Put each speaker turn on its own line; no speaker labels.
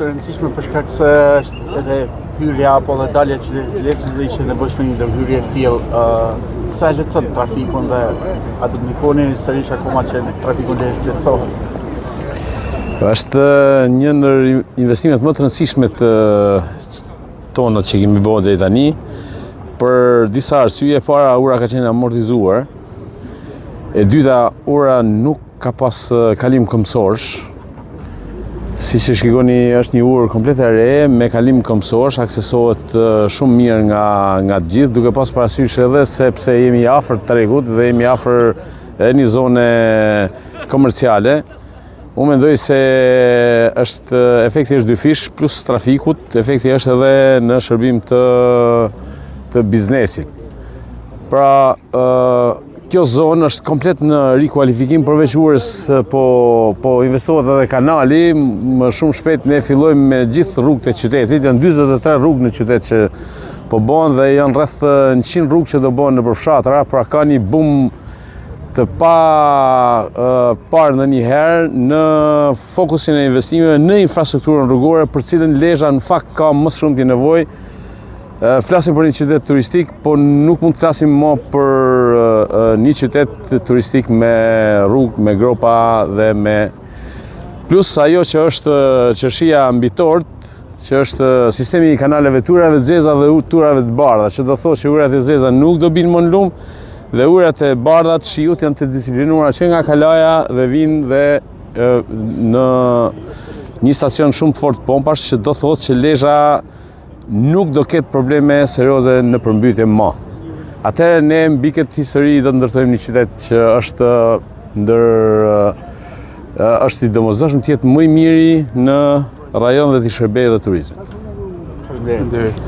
është e rëndësishme për shkak se është edhe hyrja apo dhe dalja e qytetit Lezhës dhe ishte nevojshme një ndërhyrje e tillë. Sa lehtëson trafikun dhe a do të ndikoni sërish akoma që trafiku në Lezhë lehtësohet?
Është një ndër investimet më të rëndësishme të tona që kemi bërë deri tani. Për disa arsye, para ura ka qenë amortizuar. E dyta, ura nuk ka pas kalim këmbësorsh. Siç e shikoni, është një urë komplet e re me kalim këmbësorsh, aksesohet shumë mirë nga të gjithë, duke pas parasysh edhe sepse jemi afër tregut dhe jemi afër edhe një zone komerciale. Unë mendoj se efekti është dyfish plus trafikut, efekti është edhe në shërbim të biznesit. Pra, kjo zonë është komplet në rikualifikim përveç urës po investohet edhe kanali, më shumë shpejt ne fillojmë me gjithë rrugët e qytetit, janë 43 rrugë në qytet që po bëhen dhe janë rreth 100 rrugë që do bëhen në përfshatra, pra ka një bum të parë ndonjëherë në fokusin e investimeve në infrastrukturën rrugore, për cilën Lezhë në fakt ka më shumë të nevojë. Flasim për një qytet turistik, po nuk mund të flasim më për një qytet turistik me rrugë, me gropa dhe me... Plus ajo që është çështja mbi tort, që është sistemi i kanaleve të urave të zeza dhe urave të bardha, që do thotë që urat e zeza nuk do binë më në lumë, dhe urat e bardha të shiut janë të disiplinuara që nga kalaja dhe vinë dhe në një stacion shumë të fortë pompash, që do thotë që Lezhë nuk do ketë probleme serioze në përmbytje më. Atëherë ne mbi këtë histori do të ndërtojmë një qytet që është i domosdoshëm të jetë më i miri në rajon dhe të shërbejë dhe turizmit.
Faleminderit.